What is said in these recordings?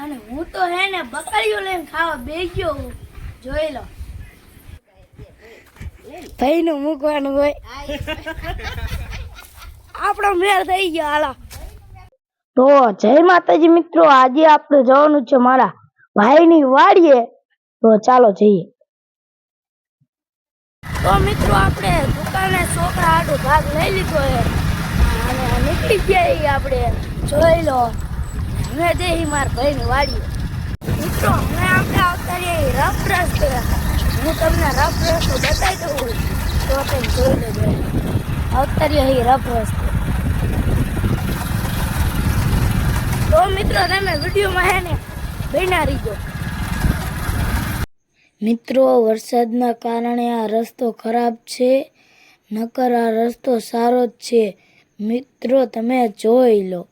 અને હું તો હે ને બકરીઓ લઈને ખાવા બેસ્યો હું. જોઈ લો ભાઈ નું મૂકવાનું હોય આપણો મેળ થઈ ગયો. હાલો તો જય માતાજી મિત્રો, આજે આપણે જવાનું છે મારા ભાઈની વાડીએ. તો ચાલો જઈએ. તો મિત્રો આપણે દુકાને છોકરા હાટો ભાગ લઈ લીધો છે અને નીકળી ગયા આપણે. જોઈ લો હવે દેહી મારા ભાઈની વાડીએ. મિત્રો હવે આપણે આવતા રહીએ રફ રસ્તે. હું તમને રફ રસ્તો બતાવી દઉં તો તમે જોઈ લેજો. આવતા રહીએ રફ રસ્તે. તો મિત્રો તમે વિડીયોમાં હે ને બન્યા રહીજો. મિત્રો વરસાદના કારણે આ રસ્તો ખરાબ છે, નકર આ રસ્તો સારો જ છે. મિત્રો તમે જોઈ લો.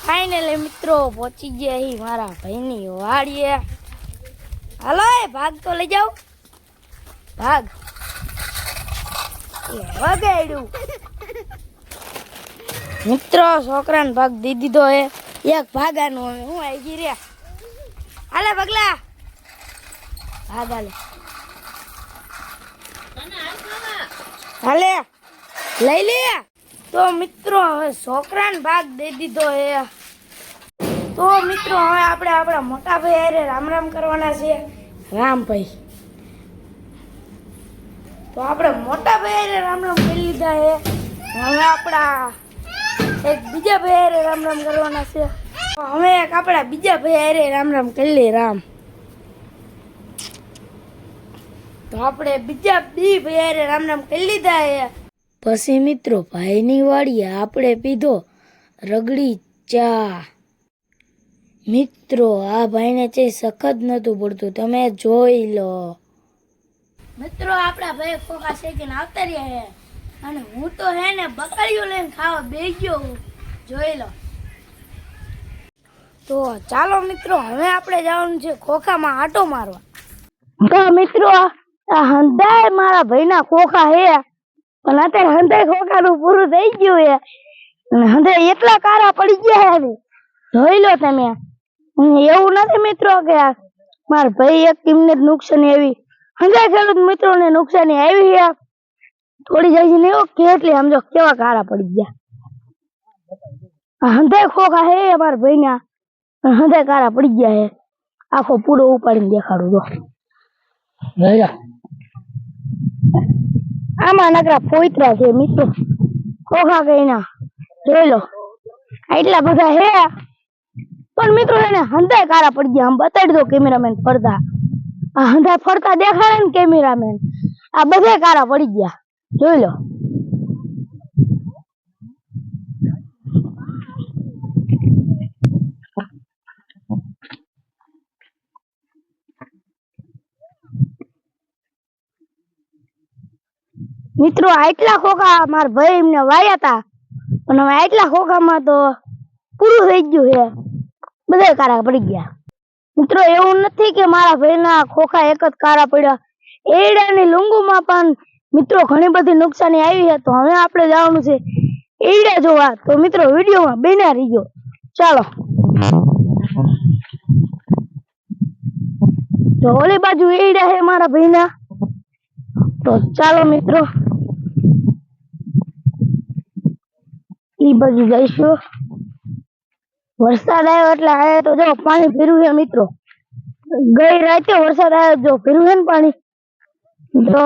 ફાઇનલી મિત્રો પહોંચી ગયા અહીં મારા ભાઈની વાડીએ. હાલો એ ભાગ તો લઈ જાઓ. ભાગ વગાડ્યું. મિત્રો છોકરાને ભાગ દઈ દીધો હે. એક ભાગાનું હવે હું આવી ગઈ રહ્યા. હાલે પગલા ભાગ હાલે હાલે લઈ લે. તો મિત્રો હવે છોકરાને ભાગ દઈ દીધો હે. તો મિત્રો હવે આપણે આપણા મોટા ભાઈ હારે રામ રામ કરવાના છે. રામભાઈ તો આપણે મોટા ભાઈ હારે રામ રામ કરી લીધા હે. હવે આપણા એક બીજા ભાઈ હારે રામ રામ કરવાના છે. હવે એક આપણા બીજા ભાઈ હારે રામ રામ કરી લે. રામ તો આપણે બીજા બી ભાઈ હારે રામ રામ કરી લીધા હે. પછી મિત્રો ભાઈની વાડીએ આપણે પીધો રગડી ચા. મિત્રો આ ભાઈને ચે સખત નતું પડતું, તમે જોઈ લો. મિત્રો આપણા ભાઈ ખોખા શેકીને આવતા રહ્યા હે અને હું તો હે ને બકરીઓ લઈને ખાવા બેસ્યો હું. જોઈ લો. તો ચાલો મિત્રો હવે આપણે જવાનું છે ખોખામાં આટો મારવા. તો મિત્રો આ હંધાય મારા ભાઈના ખોખા હે પણ અત્યારે હંધાય ખોખાનું પૂરું થઈ ગયું હે અને હંધાય એટલા કારા પડી ગયા હે. જોઈ લો તમે. એવું નથી મિત્રો કે મારા ભાઈ એક ટીમને જ નુકસાની આવી, હંધાય ખેડૂત મિત્રોને નુકસાની આવી છે. થોડી જાય છે ને કેટલી સમજો કેવા કારા પડી ગયા. હંધાય ખોખા હે મારા ભાઈના, હંધાય કારા પડી ગયા હે. આખો પૂરો ઉપાડીને દેખાડું તો. આમાં નકરા પોઈતરા છે મિત્રો, ખોખા કઈના. જોઈ લો એટલા બધા હે પણ મિત્રો એને હંધાય કારા પડી ગયા. આમ બતાડી દો કેમેરામેન ફરતા. આ હંધાય ફરતા દેખાડે ને કેમેરામેન, આ બધા કારા પડી ગયા. જોઈ લો. મિત્રો આટલા ખોખા મારા ભાઈ એમને વાયા હતા પણ હવે આટલા ખોખામાં તો પૂરું થઈ ગયું છે. બધા કારા પડી ગયા. મિત્રો એવું નથી કે મારા ભાઈના ખોખા એક જ કારા પડ્યા, એડાની લુંગુમાં પણ મિત્રો ઘણી બધી નુકસાની આવી છે. તો હવે આપણે જવાનું છે એડા જોવા. તો મિત્રો વિડીયોમાં બન્યા રહીજો. ચાલો. તો ઓલી બાજુ એડા છે મારા ભાઈના. તો ચાલો મિત્રો ઈ બાજુ જઈશું. વરસાદ આવ્યો એટલે આ તો જો પાણી ફેર્યું છે મિત્રો. ગઈ રાતે વરસાદ આવ્યો, જો ફેર્યું છે ને પાણી. તો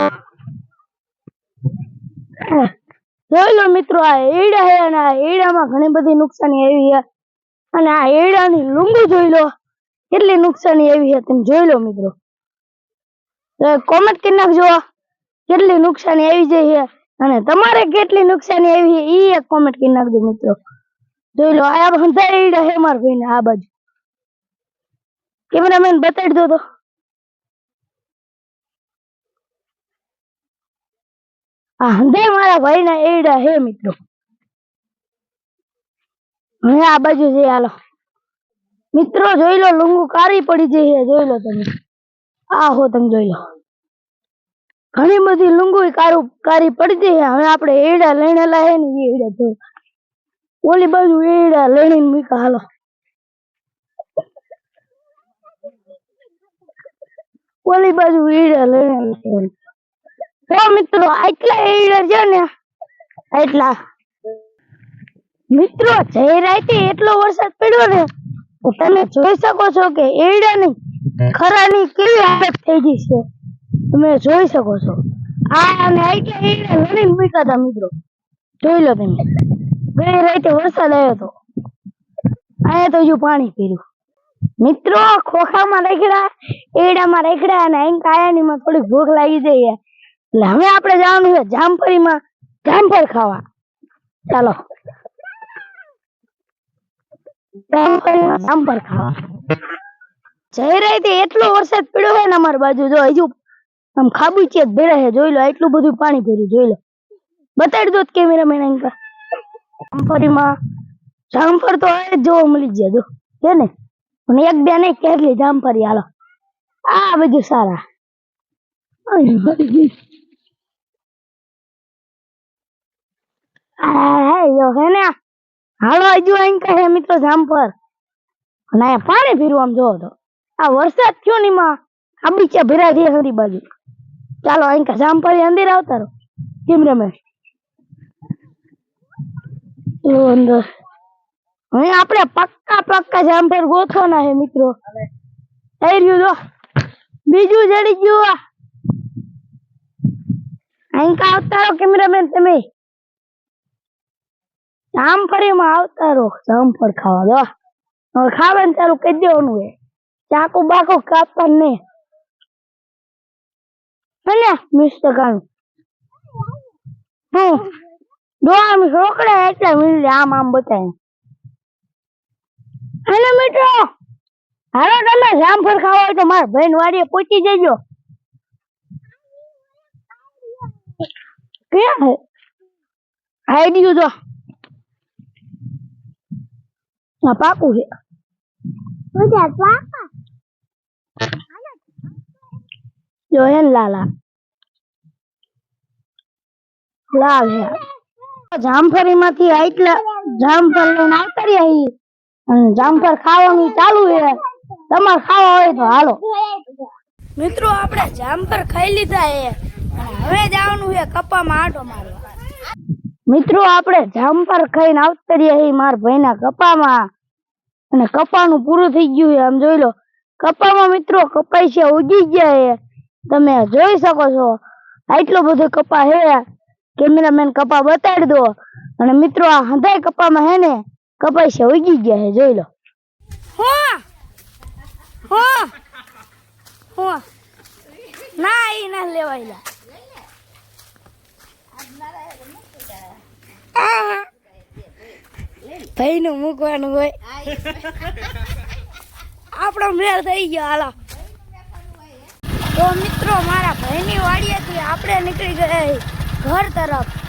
જોઈ લો મિત્રો આ એડા છે અને આ એડામાં ઘણી બધી નુકસાની આવી છે અને આ એડાની લૂંગી જોઈ લો કેટલી નુકસાની આવી છે. તમે જોઈ લો મિત્રો. કોમેન્ટ કરી નાખજો કેટલી નુકસાની આવી જાય છે અને તમારે કેટલી નુકસાની આવી છે એ એક કોમેન્ટ કરી નાખજો મિત્રો. જોઈ લો આ હંધાય એડા હે મારા ભાઈને. આ બાજુ કેમેરામેન બતાડી દો તો. આ હંધાય મારા ભાઈના એડા હે મિત્રો. હવે આ બાજુ છે. હાલો મિત્રો જોઈ લો લુંગુ કારી પડી જાય. જોઈ લો તમે. આ હો તમે જોઈ લો ઘણી બધી લુંગુ કારી પડી જાય. હવે આપણે એડા લણેલા હે ને એ એડા જો ઓલી બાજુ એડા લણીને મૂકા. હાલો ઓલી બાજુ ઈડા લઈને તો મિત્રો આટલા ઈડા છે ને એટલા મિત્રો જઈ રાતે એટલો વરસાદ પડ્યો ને તો તમે જોઈ શકો છો કે ઈડાની ખરાની કેવી હાલત થઈ ગઈ છે તમે જોઈ શકો છો આ અને આટલા ઈડા લડીને મૂક્યા હતા મિત્રો જોઈ લો તમે ગઈ રાતે વરસાદ આવ્યો હતો અહીંયા તો હજુ પાણી પીર્યું મિત્રો ખોખામાં રેખડા એડામાં રેખડા અને અહીં કાયાનીમાં થોડી ભૂખ લાગી જાય એટલે હવે આપણે જવાનું છે જામફળીમાં જામફળ ખાવા ચાલો જામફળીમાં જામફળ ખાવા જઈ રહી હતી એટલો વરસાદ પડ્યો હોય ને અમારી બાજુ જો હજુ આમ ખાબુચિયા જ ભેળા છે જોઈ લો એટલું બધું પાણી ભર્યું જોઈ લો બતાડી દો કેમેરામેન અહીં જામફળીમાં જામફળ તો હવે જોવા મળી ગયા જો છે ને અને એક બે નહીં કેટલી જામફળી હાલો આ બધું સારા હે ને હાલો હજુ અહીં કહે મિત્રો જામફળ અને અહીંયા પાણી પીરું આમ જોવો તો આ વરસાદ થયો ને માં આ બીચા ભેરા છે ખરી બાજુ ચાલો અહીં કા જામફળી અંદર આવતા રહો કેમેરામેન અંદર હવે આપણે પક્કા જામફળ ગોઠવાના છે મિત્રો થઈ રહ્યું જો બીજું જડી ગયું અહીં કા આવતા રહો કેમેરામેન તમે જામફળીમાં આવતા રહો જામફળ ખાવા દો હવે ખાવાનું ચાલુ કરી દેવાનું હે ચાકુ બાકુ કાપવાનું નહીં હે મિસ્ટર કાનુ ડોળા રોકડા એટલા મિનિટ આમ આમ બતાવે અને મિત્રો હાલો તમે જામફળ ખાવા હોય તો મારા ભાઈ વાડીએ પહોંચી જજો ક્યાં હે આઈડિયું જો આ પાકું છે જો હે લાલા લાલ હે જામફળી માંથી આટલા જામફળ લઈને આવતા રહ્યા અને જામફળ ખાવાનું ચાલુ છે તમારે ખાવા હોય તો હાલો મિત્રો આપણે જામફળ ખાઈ લીધા છે હવે જવાનું છે કપામાં આંટો મારવા મિત્રો આપણે જામફળ ખાઈને આવતા રહ્યા મારા ભાઈના કપામાં અને કપાનું પૂરું થઈ ગયું છે આમ જોઈ લો કપામાં મિત્રો કપાસિયા ઉગી ગયા છે તમે જોઈ શકો છો આટલો બધો કપા હે કેમેરામેન કપા બતાડી દો અને મિત્રો આ હંધાય કપામાં હે ને કપાસિયા ઉગી ગયા છે જોઈ લો ના ઈ ના લેવાયલા ભાઈ નું મૂકવાનું હોય આપણો મેળ થઈ ગયો હાલો તો મિત્રો મારા ભાઈની વાડીએથી આપણે નીકળી ગયા ઘર તરફ